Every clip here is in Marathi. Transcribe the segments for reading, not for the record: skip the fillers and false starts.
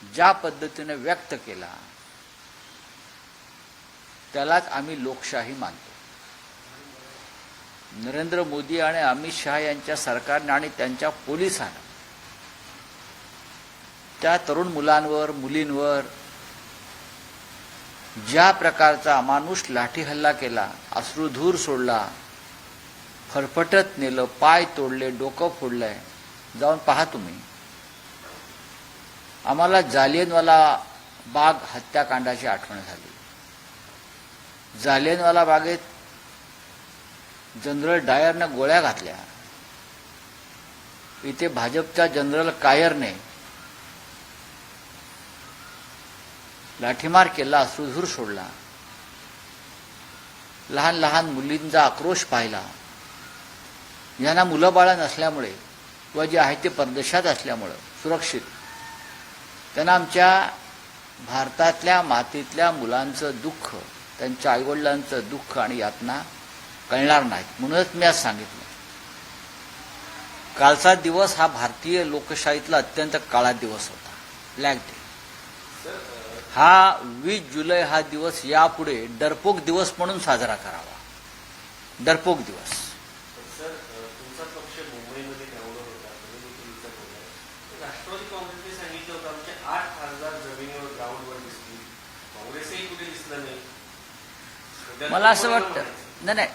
ज्या पद्धतीने व्यक्त केला त्यालाच आम्ही लोकशाही मानतो. नरेंद्र मोदी आणि अमित शहा यांच्या सरकारने आणि त्यांच्या पोलिसांना त्या तरुण मुलांवर मुलींवर ज्या प्रकारचा अमानुष लाठी हल्ला केला, अश्रुधूर सोडला, फरफटत नेलं, पाय तोडले, डोकं फोडलंय, जाऊन पहा तुम्ही. आम्हाला जालियनवाला बाग हत्याकांडाची आठवण झाली. जालियनवाला बागेत जनरल डायरनं गोळ्या घातल्या. इथे भाजपच्या जनरल कायरने लाठीमार केला, अश्रुधूर सोडला, लहान लहान मुलींचा आक्रोश पाहिला. यांना मुलं बाळं नसल्यामुळे किंवा जे आहे ते परदेशात असल्यामुळं सुरक्षित, त्यांना आमच्या भारतातल्या मातीतल्या मुलांचं दुःख, त्यांच्या आईवडिलांचं दुःख आणि यातना कळणार नाहीत. म्हणूनच मी आज सांगितलं, कालचा दिवस हा भारतीय लोकशाहीतला अत्यंत काळा दिवस होता, ब्लॅक डे. हा 20 जुलै हा दिवस यापुढे डरपोक दिवस म्हणून साजरा करावा. डरपोक दिवस. तुमचा पक्ष मुंबईमध्ये ग्राउंडवर होता, राष्ट्रवादी काँग्रेसने सांगितलं होतं आमचे 8 खासदार जमिनीवर ग्राउंडवर दिसतील, काँग्रेसही कुठे दिसलं नाही. मला असं वाटतं, नाही,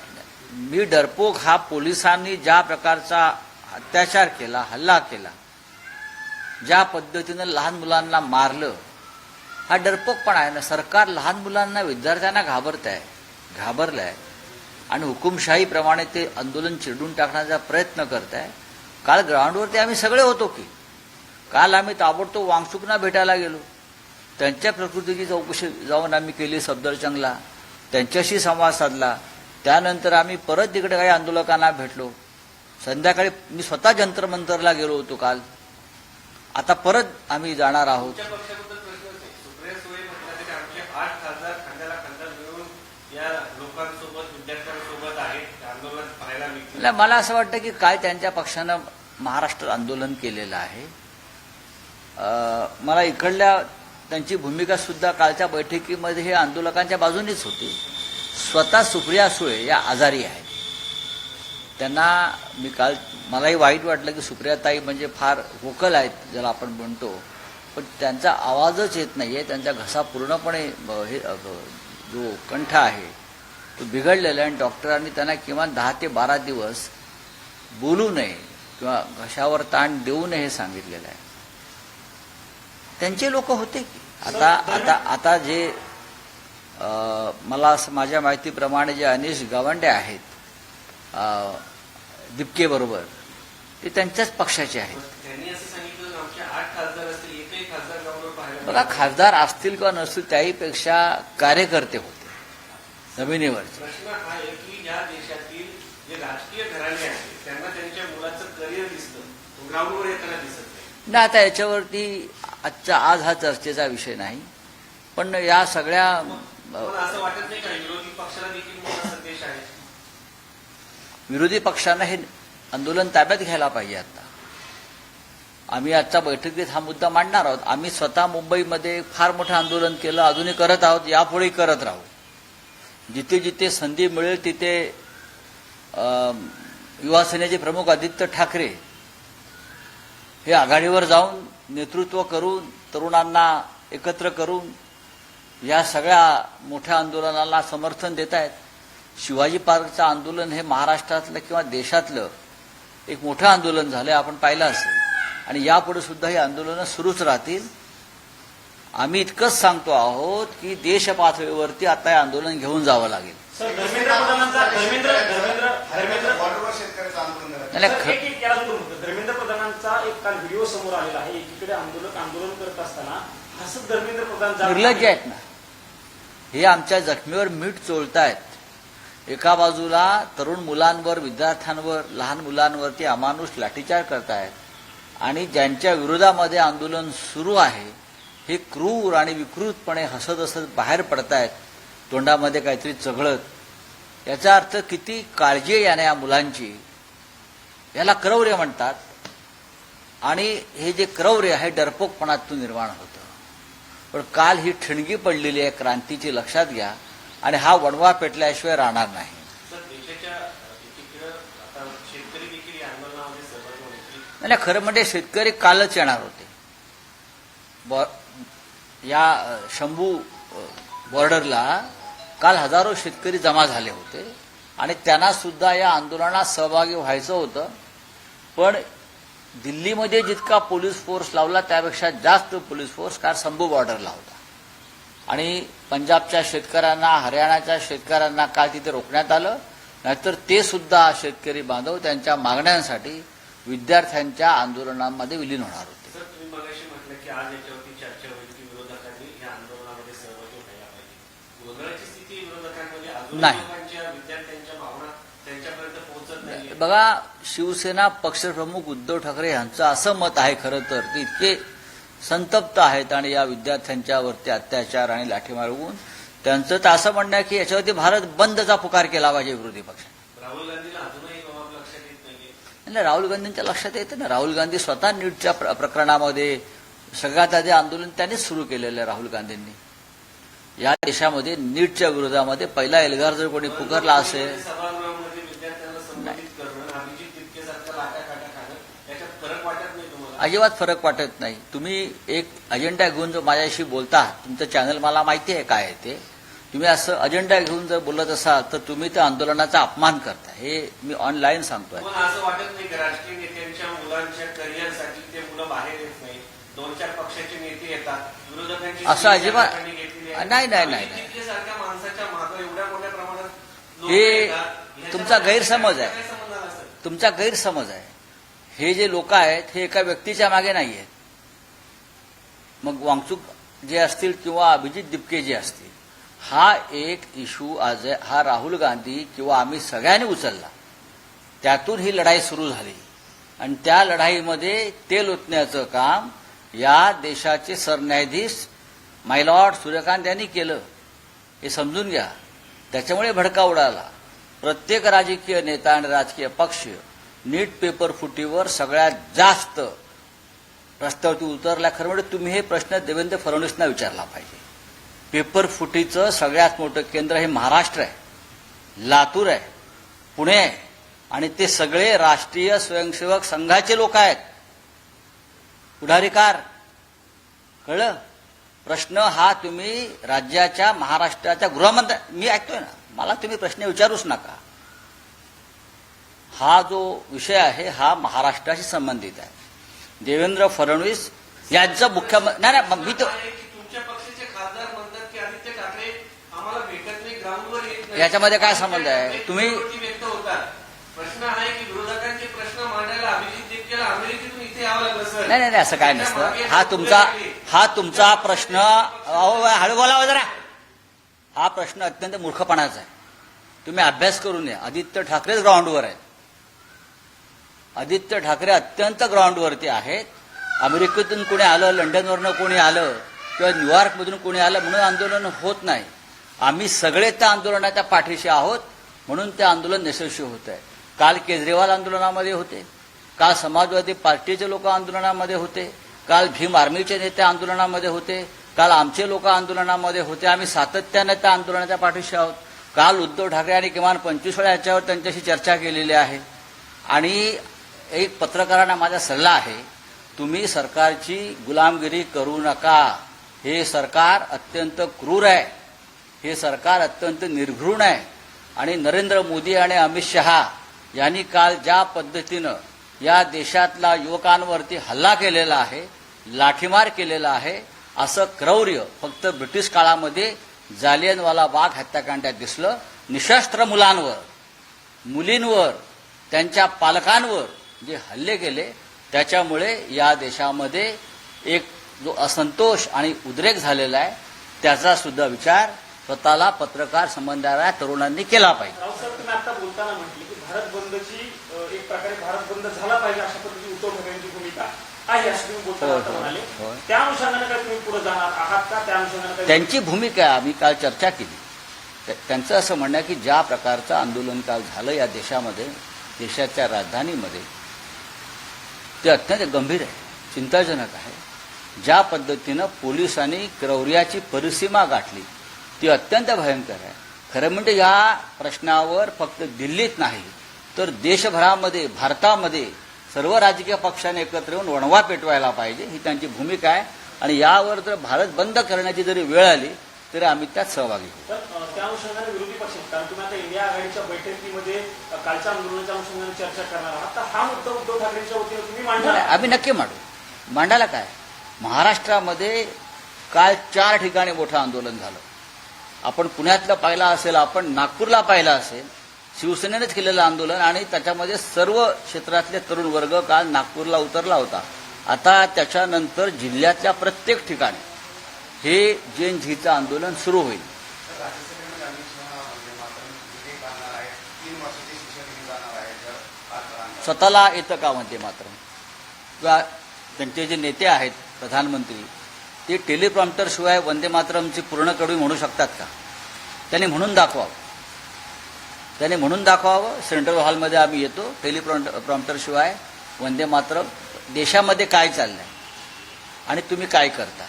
मी डरपोक हा पोलिसांनी ज्या प्रकारचा अत्याचार केला, हल्ला केला, ज्या पद्धतीनं लहान मुलांना मारलं, हा डरपोकपणा आहे ना. सरकार लहान मुलांना, विद्यार्थ्यांना घाबरलंय आणि हुकुमशाहीप्रमाणे ते आंदोलन चिरडून टाकण्याचा प्रयत्न करत आहे. काल ग्राउंडवरती आम्ही सगळे होतो की. काल आम्ही ताबडतोब वांगचुकना भेटायला गेलो, त्यांच्या प्रकृतीची चौकशी जाऊन आम्ही केली सफदरजंगला, त्यांच्याशी संवाद साधला. त्यानंतर आम्ही परत तिकडे काही आंदोलकांना भेटलो. संध्याकाळी मी स्वतः जंतर मंतरला गेलो होतो काल. आता परत आम्ही जाणार आहोत. सुप्रिया सुळे म्हटलं की आमचे 8 खासदार खांद्याला खांदा मिळून या लोकांसोबत, विद्यार्थ्यांसोबत आहेत, आंदोलन पाहायला मिळतं. मला असं वाटतं की काय त्यांच्या पक्षानं महाराष्ट्रात आंदोलन केलेलं आहे. मला इकडल्या त्यांची भूमिका सुद्धा कालच्या बैठकीमध्ये हे आंदोलकांच्या बाजूनेच होती. स्वतः सुप्रिया सुळे या आजारी आहेत. त्यांना मी काल, मलाही वाईट वाटलं की सुप्रियाताई म्हणजे फार व्होकल आहेत ज्याला आपण म्हणतो, पण त्यांचा आवाजच येत नाहीये. त्यांचा घसा पूर्णपणे हे जो कंठ आहे तो बिघडलेला आहे आणि डॉक्टरांनी त्यांना किमान 10 ते 12 दिवस बोलू नये किंवा घशावर ताण देऊ नये हे सांगितलेलं आहे. त्यांचे लोक होते की. आता जे मला माझ्या माहितीप्रमाणे जे अनिश गावंडे आहेत दिपके बरोबर, ते त्यांच्याच पक्षाचे आहेत. त्यांनी असं सांगितलं आमचे 8 खासदार असतील, एकही खासदार ग्राउंडवर पाहायला. बघा, खासदार असतील किंवा नसतील, त्याहीपेक्षा कार्यकर्ते होते जमिनीवरचे. प्रश्न हा आहे की या देशातील जे राजकीय घराणे आहेत त्यांना त्यांच्या मुलाचं करिअर दिसतं, ग्राउंडवर येताना दिसत नाही. आता याच्यावरती आज हा चर्चेचा विषय नाही, पण या सगळ्या असं वाटत नाही का विरोधी पक्षाला देखील मोठा संदेश आहे? विरोधी पक्षांना हे आंदोलन ताब्यात घ्यायला पाहिजे. आता आम्ही आजच्या बैठकीत हा मुद्दा मांडणार आहोत. आम्ही स्वतः मुंबईमध्ये फार मोठं आंदोलन केलं, अजूनही करत आहोत, यापुढेही करत राहू. जिथे जिथे संधी मिळेल तिथे युवा सेनेचे प्रमुख आदित्य ठाकरे हे आघाडीवर जाऊन नेतृत्व करून, तरुणांना एकत्र करून या सगळ्या मोठ्या आंदोलनाला समर्थन देत आहेत. शिवाजी पार्कचं आंदोलन हे महाराष्ट्रातलं किंवा देशातलं एक मोठं आंदोलन झालं, आपण पाहिलं असेल. आणि यापुढे सुद्धा ही आंदोलनं सुरूच राहतील. आम्ही इतकंच सांगतो आहोत की देश पातळीवरती आता हे आंदोलन घेऊन जावं लागेल. धर्मेंद्र प्रधानांचा एक काल व्हिडिओ समोर आलेला आहे. एकीकडे आंदोलन करत असताना असं धर्मेंद्र प्रधान निर्लज्ज आहेत ना, हे आमच्या जखमीवर मीठ चोळतायत. एका बाजूला तरुण मुलांवर, विद्यार्थ्यांवर, लहान मुलांवरती अमानुष लाठीचार करतायत आणि ज्यांच्या विरोधामध्ये आंदोलन सुरू आहे हे क्रूर आणि विकृतपणे हसत हसत बाहेर पडतायत, तोंडामध्ये काहीतरी चघळत. याचा अर्थ किती काळजी आहे याने या मुलांची. याला क्रौर्य म्हणतात आणि हे जे क्रौर्य आहे डरपोकपणातून निर्माण होतं. पण काल ही ठिणगी पडलेली आहे क्रांतीची, लक्षात घ्या, आणि हा वणवा पेटल्याशिवाय राहणार नाही. सर, देशाच्या एकीकडे आता शेतकरी देखील या आंदोलनामध्ये सहभागी होण्याची नाही, खरं म्हणजे शेतकरी कालच येणार होते. या शंभू बॉर्डरला काल हजारो शेतकरी जमा झाले होते आणि त्यांना सुद्धा या आंदोलनात सहभागी व्हायचं होतं. पण दिल्लीमध्ये जितका पोलीस फोर्स लावला त्यापेक्षा जास्त पोलीस फोर्स काल शंभू बॉर्डरला होता. आणि पंजाबच्या शेतकऱ्यांना, हरियाणाच्या शेतकऱ्यांना काल तिथे रोखण्यात आलं. नाहीतर ते सुद्धा शेतकरी बांधव त्यांच्या मागण्यांसाठी विद्यार्थ्यांच्या आंदोलनामध्ये विलीन होणार होते. सर, तुम्ही मगाशी म्हटलं की आज याच्यावरती चर्चा होईल की विरोधकांनी या आंदोलनामध्ये सहभागी व्हायला पाहिजे. गोंधळाची स्थिती विरोधकांमध्ये अजून नाही. लोकांच्या, विद्यार्थ्यांच्या भावना त्यांच्यापर्यंत पोहोचत नाही. बघा, शिवसेना पक्षप्रमुख उद्धव ठाकरे यांचं असं मत आहे खरं तर की इतके संतप्त आहेत आणि या विद्यार्थ्यांच्यावरती अत्याचार आणि लाठीमार होऊन त्यांचं तर असं म्हणणं आहे की याच्यावरती भारत बंदचा पुकार केला पाहिजे विरोधी पक्षाने. राहुल गांधीला अजूनही बाब लक्षात येत नाहीये. नाही, राहुल गांधींच्या लक्षात येतं ना. राहुल गांधी स्वतः नीटच्या प्रकरणामध्ये सगळ्यात आधी आंदोलन त्यांनीच सुरू केलेलं आहे. राहुल गांधींनी या देशामध्ये नीटच्या विरोधामध्ये पहिला एल्गार जर कोणी पुकारला असेल, सभागृहामध्ये विद्यार्थ्यांना संबोधित करणं, अभिजित तितकेसारखं लाट्या-काट्या खाणं, याच्यात फरक वाटत नाही तुम्हाला? अजिबात फरक वाटत नाही. तुम्ही एक अजेंडा घेऊन जर माझ्याशी बोलता, तुमचं चॅनल मला माहिती आहे काय आहे ते, तुम्ही असं अजेंडा घेऊन जर बोलत असाल तर तुम्ही त्या आंदोलनाचा अपमान करता. हे मी ऑनलाईन सांगतोय. पण असं वाटत नाही की राजकीय नेत्यांच्या मुलांच्या करिअरसाठी ते मुलं बाहेर येत नाही? 2-4 पक्षाचे नेते येतात, विरोधकांची असं अजिबात घेतलेली आहे. नाही नाही नाही. तितकेसारख्या माणसाच्या मागं एवढ्या मोठ्या प्रमाणात लोक हे येतात. तुमचा गैरसमज आहे. काय संबंध आला सर? तुमचा गैरसमज आहे. हे जे लोक आहेत हे एका व्यक्तीच्या मागे नाही आहेत. मग वांगचूक जे असतील किंवा अभिजित दिपके जे असतील, हा एक इश्यू आज हा राहुल गांधी किंवा आम्ही सगळ्यांनी उचलला. त्यातून ही लढाई सुरू झाली आणि त्या लढाईमध्ये तेल ओतण्याचं काम या देशाचे सरन्यायाधीश मायलॉर्ड सूर्यकांत यांनी केलं. हे समजून घ्या. त्याच्यामुळे भडका उडाला. प्रत्येक राजकीय नेता आणि राजकीय पक्ष नीट पेपर फुटीवर सगळ्यात जास्त रस्त्यावरती उतरला. खरं म्हणजे तुम्ही हे प्रश्न देवेंद्र फडणवीसना विचारला पाहिजे. पेपर फुटीचं सगळ्यात मोठं केंद्र हे महाराष्ट्र आहे, लातूर आहे, पुणे आहे आणि ते सगळे राष्ट्रीय स्वयंसेवक संघाचे लोक आहेत, पुढारीकार. कळलं? प्रश्न हा तुम्ही राज्याच्या, महाराष्ट्राच्या गृहमंत्री, मी ऐकतोय ना, मला तुम्ही प्रश्न विचारूच नका. हा जो विषय आहे हा महाराष्ट्राशी संबंधित आहे. देवेंद्र फडणवीस यांचं मुख्यमंत्री नाही, मी तर तुमच्या पक्षाचे खासदार म्हणतात की आदित्य ठाकरे आम्हाला भेटत नाही, ग्राउंडवर येत नाही. याच्यामध्ये काय संबंध आहे? तुम्ही व्यक्त होतात. प्रश्न आहे की विरोधकांचे प्रश्न मांडायला अभिजित दिपकेला अमेरिकेतून इथे यावं लागलं सर. नाही, असं काय नसतं. हा तुमचा प्रश्न, हळू बोलावं जरा. हा प्रश्न अत्यंत मूर्खपणाचा आहे. तुम्ही अभ्यास करून या. आदित्य ठाकरेच ग्राउंडवर आहेत. आदित्य ठाकरे अत्यंत ग्राउंडवरती आहेत. अमेरिकेतून कोणी आलं, लंडनवरनं कोणी आलं किंवा न्यूयॉर्कमधून कोणी आलं म्हणून आंदोलन होत नाही. आम्ही सगळे त्या आंदोलनाच्या पाठीशी आहोत म्हणून ते आंदोलन यशस्वी होत आहे. काल केजरीवाल आंदोलनामध्ये होते, काल समाजवादी पार्टीचे लोक आंदोलनामध्ये होते, काल भीम आर्मीचे नेते आंदोलनामध्ये होते, काल आमचे लोक आंदोलनामध्ये होते. आम्ही सातत्याने त्या आंदोलनाच्या पाठीशी आहोत. काल उद्धव ठाकरे यांनी किमान 25 वेळा याच्यावर त्यांच्याशी चर्चा केलेली आहे. आणि एक पत्रकारांना माझा सल्ला आहे, तुम्ही सरकारची गुलामगिरी करू नका. हे सरकार अत्यंत क्रूर आहे, हे सरकार अत्यंत निर्घृण आहे. आणि नरेंद्र मोदी आणि अमित शहा यांनी काल ज्या पद्धतीनं या देशातल्या युवकांवरती हल्ला केलेला आहे, लाठीमार केलेला आहे, असं क्रौर्य फक्त ब्रिटिश काळामध्ये जालियनवाला बाग हत्याकांडात दिसलं. निशस्त्र मुलांवर, मुलींवर, त्यांच्या पालकांवर जे हल्ले केले त्याच्यामुळे या देशामध्ये एक जो असंतोष आणि उद्रेक झालेला आहे त्याचा सुद्धा विचार स्वतःला पत्रकार संबंधाच्या तरुणांनी केला पाहिजे. रावसाहेब, तुम्ही आता बोलताना म्हटले की भारत बंदची एक प्रकारे भारत बंद झाला पाहिजे अशा पद्धतीची उद्धव ठाकरेंची भूमिका आहे असं तुम्ही बोलताना म्हणाले. त्या अनुषंगाने काय तुम्ही पुढे जाणार आहात का? त्या अनुषंगाने त्यांची भूमिका आम्ही काल चर्चा केली. त्यांचं असं म्हणणं की ज्या प्रकारचं आंदोलन काल झालं या देशामध्ये, देशाच्या राजधानीमध्ये, ते अत्यंत गंभीर आहे, चिंताजनक आहे. ज्या पद्धतीनं पोलिसांनी क्रौर्याची परिसीमा गाठली ती अत्यंत भयंकर आहे. खरं म्हणजे या प्रश्नावर फक्त दिल्लीत नाही तर देशभरामध्ये, भारतामध्ये सर्व राजकीय पक्षांनी एकत्र येऊन वणवा पेटवायला पाहिजे, ही त्यांची भूमिका आहे. आणि यावर जर भारत बंद करण्याची जरी वेळ आली तरी आम्ही त्यात सहभागी होऊ. तर त्या अनुषंगाने विरोधी पक्ष, कारण तुम्ही आता इंडिया आघाडीच्या बैठकीमध्ये कालच्या आंदोलनाच्या अनुषंगाने चर्चा करणार आहात, तर हा मुद्दा उद्धव ठाकरेंच्या वतीने तुम्ही मांडणार? आम्ही नक्की मांडायला काय. महाराष्ट्रामध्ये काल 4 ठिकाणी मोठं आंदोलन झालं. आपण पुण्यातलं पाहिलं असेल, आपण नागपूरला पाहिलं असेल. शिवसेनेनेच केलेलं आंदोलन आणि त्याच्यामध्ये सर्व क्षेत्रातले तरुण वर्ग काल नागपूरला उतरला होता. आता त्याच्यानंतर जिल्ह्यातल्या प्रत्येक ठिकाणी हे जेन झीचं आंदोलन सुरू होईल. स्वतःला येतं का वंदे मातरम? किंवा त्यांचे जे नेते आहेत प्रधानमंत्री, ते टेलिप्रॉम्प्टर शिवाय वंदे मातरमची पूर्ण कडवी म्हणू शकतात का? त्यांनी म्हणून दाखवावं. सेंट्रल हॉलमध्ये आम्ही येतो, टेलिप्रॉम्प्टर शिवाय वंदे मातरम. देशामध्ये काय चाललंय आणि तुम्ही काय करताय?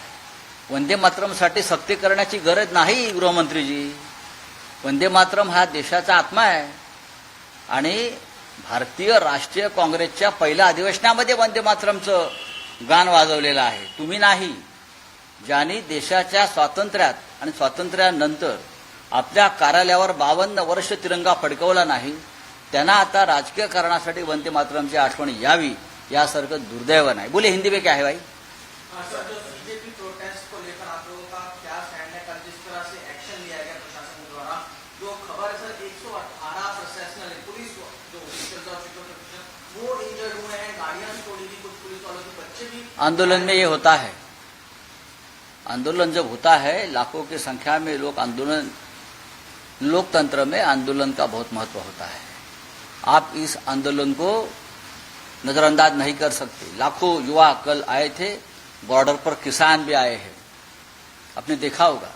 वंदे मातरमसाठी सक्ती करण्याची गरज नाही गृहमंत्रीजी. वंदे मातरम हा देशाचा आत्मा आहे आणि भारतीय राष्ट्रीय काँग्रेसच्या पहिल्या अधिवेशनामध्ये वंदे मातरमचं गाण वाजवलेलं आहे, तुम्ही नाही. ज्यांनी देशाच्या स्वातंत्र्यात आणि स्वातंत्र्यानंतर आपल्या कार्यालयावर 52 वर्ष तिरंगा फडकवला नाही, त्यांना आता राजकीय कारणासाठी वंदे मातरमची आठवण यावी यासारखं दुर्दैव नाही. बोले हिंदी में क्या है भाई? सर, जो बीजेपी प्रोटेस्ट को लेकर आप लोगों का क्या स्टैंड है? कल जिस तरह से एक्शन लिया गया प्रशासन द्वारा, जो खबर है सर 118 प्रोफेशनल पुलिस जो ऑफिसर्स और सिक्योरिटी वो इंजर्ड हुए हैं, गाड़ियां भी तोड़ी गई, कुछ पुलिस वालों के बच्चे भी। आंदोलन में ये होता है. आंदोलन जब होता है, लाखों की संख्या में लोग आंदोलन, लोकतंत्र में आंदोलन का बहुत महत्व होता है. आप इस आंदोलन को नजरअंदाज नहीं कर सकते. लाखों युवा कल आए थे, बॉर्डर पर किसान भी आए हैं. आपने देखा होगा,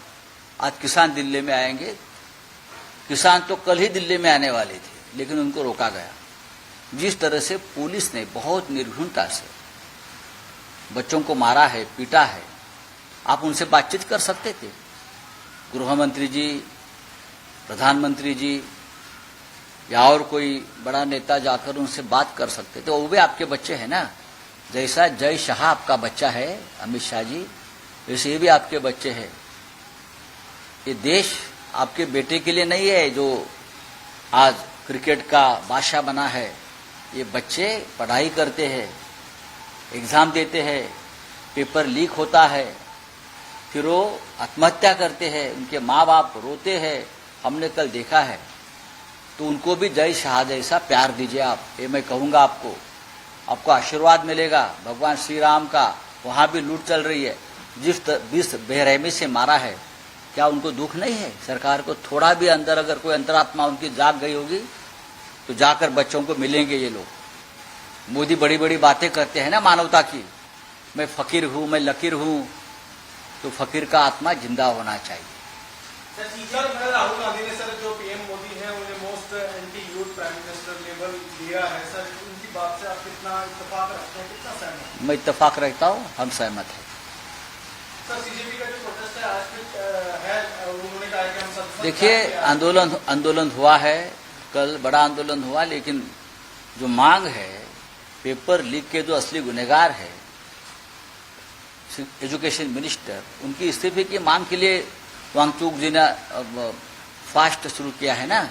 आज किसान दिल्ली में आएंगे. किसान तो कल ही दिल्ली में आने वाले थे, लेकिन उनको रोका गया. जिस तरह से पुलिस ने बहुत निर्घृणता से बच्चों को मारा है, पीटा है, आप उनसे बातचीत कर सकते थे. गृहमंत्री जी, प्रधानमंत्री जी या और कोई बड़ा नेता जाकर उनसे बात कर सकते थे. वो भी आपके बच्चे हैं ना. जैसा जय शाह आपका बच्चा है, अमित शाह जी, वैसे ये भी आपके बच्चे हैं. ये देश आपके बेटे के लिए नहीं है जो आज क्रिकेट का बादशाह बना है. ये बच्चे पढ़ाई करते हैं, एग्जाम देते हैं, पेपर लीक होता है, फिर वो आत्महत्या करते हैं, उनके माँ बाप रोते हैं. हमने कल देखा है. तो उनको भी जय शाह जैसा प्यार दीजिए आप. ये मैं कहूँगा आपको आशीर्वाद मिलेगा भगवान श्री राम का. वहाँ भी लूट चल रही है. जिस बेरहमी से मारा है, क्या उनको दुख नहीं है? सरकार को थोड़ा भी अंदर अगर कोई अंतरात्मा उनकी जाग गई होगी तो जाकर बच्चों को मिलेंगे ये लोग. मोदी बड़ी बड़ी बातें करते हैं ना मानवता की. मैं फकीर हूँ, मैं लकीर हूँ. तो फकीर का आत्मा जिंदा होना चाहिए. सर, राहुल गांधी ने सर जो पीएम मोदी हैं उन्हें most anti youth prime minister label दिया है. सर, उनकी बात से आप कितना इत्तेफाक रखते हैं, कितना सहमत हैं? मैं इत्तेफाक रहता हूँ, हम सहमत हैं. सर, सीजेपी का जो प्रोटेस्ट है आज भी है, उन्होंने कहा कि हम सब देखिए, आंदोलन हुआ है, कल बड़ा आंदोलन हुआ, लेकिन जो मांग है, पेपर लीक के जो असली गुनहगार है एजुकेशन मिनिस्टर, उनकी इस्तीफे की मांग के लिए वांगचुक जी ने फास्ट शुरू किया है ना.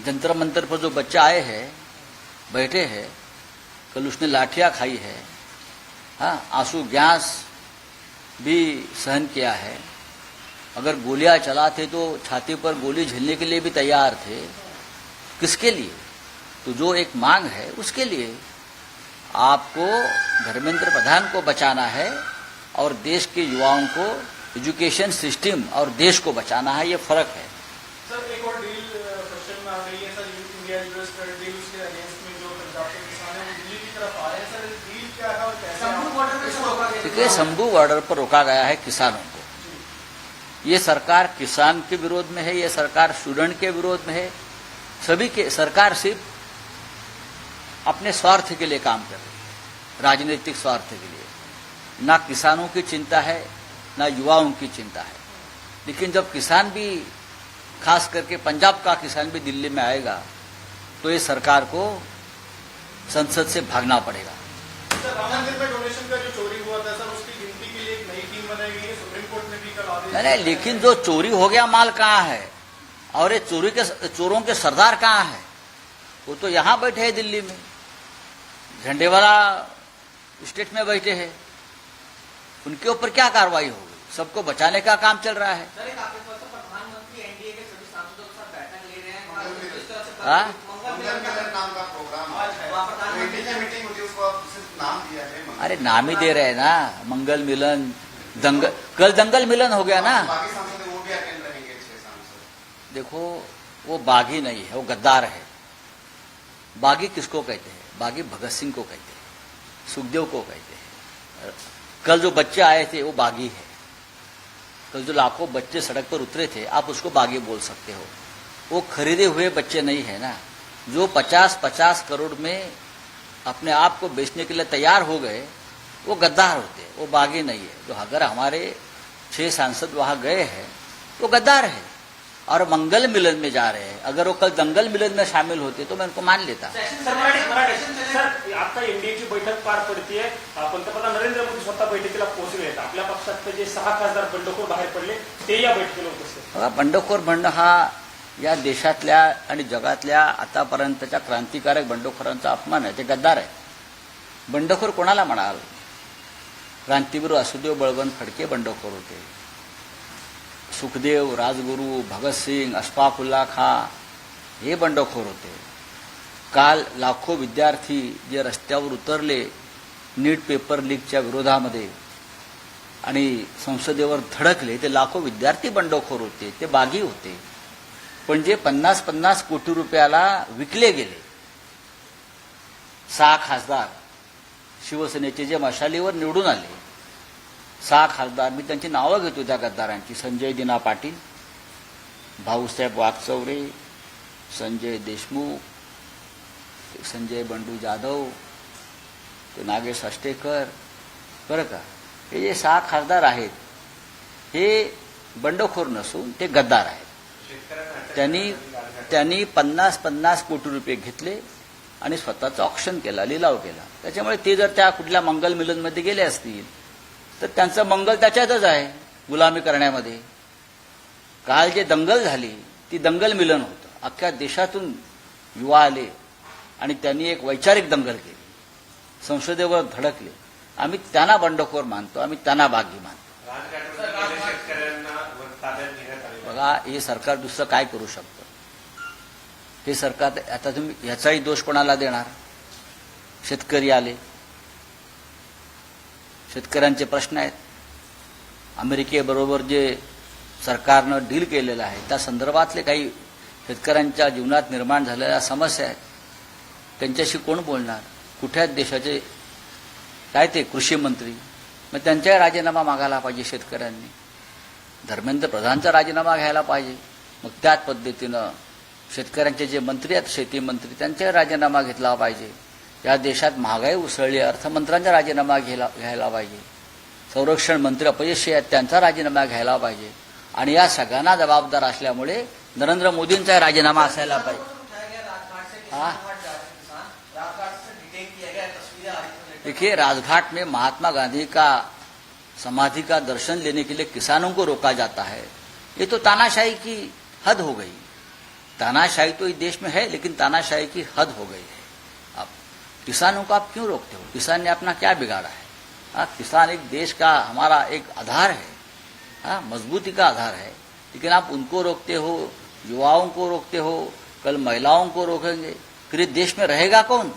जंतर मंतर पर जो बच्चा आए हैं, बैठे हैं, कल उसने लाठियां खाई है, हाँ, आंसू गैस भी सहन किया है. अगर गोलियां चलाते तो छाती पर गोली झेलने के लिए भी तैयार थे. किसके लिए? तो जो एक मांग है उसके लिए आपको धर्मेंद्र प्रधान को बचाना है और देश के युवाओं को एजुकेशन सिस्टम और देश को बचाना है. ये फर्क है. सर, एक और डील क्वेश्चन में आ रही है. Sir, India US trade deal के अगेंस्ट में जो पंजाब के किसान हैं वो दिल्ली की तरफ आ रहे हैं. सर, डील क्या है और कैसे? शंभू बॉर्डर पे रोका गया. देखिए, शंभू बॉर्डर पर रोका गया है किसानों को. ये सरकार किसान के विरोध में है, ये सरकार स्टूडेंट के विरोध में है. सभी के सरकार सिर्फ अपने स्वार्थ के लिए काम कर रही है, राजनीतिक स्वार्थ के लिए. ना किसानों की चिंता है ना युवाओं की चिंता है। लेकिन जब किसान भी, खास करके पंजाब का किसान भी दिल्ली में आएगा तो ये सरकार को संसद से भागना पड़ेगा। सर, राम मंदिर में डोनेशन का जो चोरी हुआ था सर, उसकी गिनती के लिए एक नई टीम बनाई गई है। सुप्रीम कोर्ट ने भी कल आदेश नहीं, लेकिन जो चोरी हो गया माल कहाँ है और ये चोरों के सरदार कहाँ है? वो तो यहां बैठे हैं दिल्ली में, झंडे वाला स्टेट में बैठे हैं। उनके ऊपर क्या कार्रवाई होगी? सबको बचाने का काम चल रहा है। सर, एक आपके पास प्रधानमंत्री एनडीए के सभी सांसदों के साथ बैठक ले रहे हैं और इस तरह से हाँ? मंगल मिलन नाम का प्रोग्राम आज है। वहाँ प्रधानमंत्री की मीटिंग होती है, उसको आप सिर्फ नाम दिया है। अरे नाम ही दे रहे हैं ना, मंगल मिलन, दंगल, कल दंगल मिलन हो गया ना। बाकी सांसद वो भी अटेंड रहेंगे, 6 सांसद। देखो, वो बागी नहीं है, वो गद्दार है। बागी किसको कहते हैं? बागी भगत सिंह को कहते हैं, सुखदेव को कहते हैं। कल जो बच्चे आए थे वो बागी है। कल जो लाखों बच्चे सड़क पर उतरे थे, आप उसको बागी बोल सकते हो। वो खरीदे हुए बच्चे नहीं है ना। जो 50-50 करोड़ में अपने आप को बेचने के लिए तैयार हो गए, वो गद्दार होते हैं, वो बागी नहीं है। जो अगर हमारे 6 सांसद वहां गए हैं वो गद्दार है और मंगल मिलन में जा रहे हैं। अगर वो कल दंगल मिलन में शामिल होते तो मैं उनको मान लेता। सर, मराठी सर, आता एनडीएची बैठक पार पडतीये, पंतप्रधान नरेंद्र मोदी स्वतः बैठकीला पोहोचले आहेत। आपल्या पक्षात जे 6 खासदार बंडखोर बाहेर पडले ते या बैठकीला उपस्थित। बघा, बंडखोर म्हणणं हा या देशातल्या आणि जगातल्या आतापर्यंतच्या क्रांतिकारक बंडखोरांचा अपमान आहे। ते गद्दार आहे। बंडखोर कोणाला म्हणाल? क्रांतीवीर वासुदेव बळवंत फडके बंडखोर होते। सुखदेव, राजगुरू, भगतसिंग, अशफाकुल्ला खां हे बंडखोर होते। काल लाखो विद्यार्थी जे रस्त्यावर उतरले नीट पेपर लीकच्या विरोधामध्ये आणि संसदेवर धडकले, ते लाखो विद्यार्थी बंडखोर होते, ते बागी होते। पण जे 50-50 कोटी रुपयाला विकले गेले 6 खासदार शिवसेनेचे जे मशालीवर निवडून आले, 6 खासदार, मी त्यांची नावं घेतो त्या गद्दारांची: संजय दिना पाटील, भाऊसाहेब वागचौरे, संजय देशमुख, संजय बंडू जाधव, ते नागेश अष्टेकर, बरं का, हे जे 6 खासदार आहेत हे बंडखोर नसून ते गद्दार आहेत। त्यांनी 50-50 कोटी रुपये घेतले आणि स्वतःचं ऑक्शन केला, लिलाव केला। त्याच्यामुळे ते जर त्या कुठल्या मंगल मिलनमध्ये गेले असतील तर त्यांचं मंगल त्याच्यातच आहे, गुलामी करण्यामध्ये। काल जे दंगल झाली ती दंगल मिलन होतं। अख्ख्या देशातून युवा आले आणि त्यांनी एक वैचारिक दंगल केली, संसदेवर धडकले। आम्ही त्यांना बंडखोर मानतो, आम्ही त्यांना बागी मानतो। शेतकऱ्यांना ताब्यात घेण्यात आले। बघा, हे सरकार दुसरं काय करू शकतं? हे सरकार, आता तुम्ही ह्याचाही दोष कोणाला देणार? शेतकरी आले, शेतकऱ्यांचे प्रश्न आहेत। अमेरिकेबरोबर जे सरकारनं डील केलेलं आहे त्या संदर्भातले काही शेतकऱ्यांच्या जीवनात निर्माण झालेल्या समस्या आहेत, त्यांच्याशी कोण बोलणार? कुठे आहेत देशाचे काय ते कृषी मंत्री? मग त्यांचा राजीनामा मागायला पाहिजे शेतकऱ्यांनी, धर्मेंद्र प्रधानचा राजीनामा घ्यायला पाहिजे। मग त्याच पद्धतीनं शेतकऱ्यांचे जे मंत्री आहेत, शेती मंत्री, त्यांचा राजीनामा घेतला पाहिजे। या देशात महागाई उसळली, अर्थमंत्र्यांचा राजीनामा घ्यायला पाहिजे। संरक्षण मंत्री अपयशी आहेत, त्यांचा राजीनामा घ्यायला पाहिजे। आणि या सगळ्यांना जबाबदार असल्यामुळे नरेंद्र मोदींचा राजीनामा असायला पाहिजे। देखिए, राजघाट में महात्मा गांधी का समाधि का दर्शन लेने के लिए किसानों को रोका जाता है, ये तो तानाशाही की हद हो गई। तानाशाही तो इस देश में है, लेकिन तानाशाही की हद हो गई है। अब किसानों को आप क्यों रोकते हो? किसान ने अपना क्या बिगाड़ा है? किसान एक देश का हमारा एक आधार है, मजबूती का आधार है, लेकिन आप उनको रोकते हो, युवाओं को रोकते हो, कल महिलाओं को रोकेंगे, फिर देश में रहेगा कौन?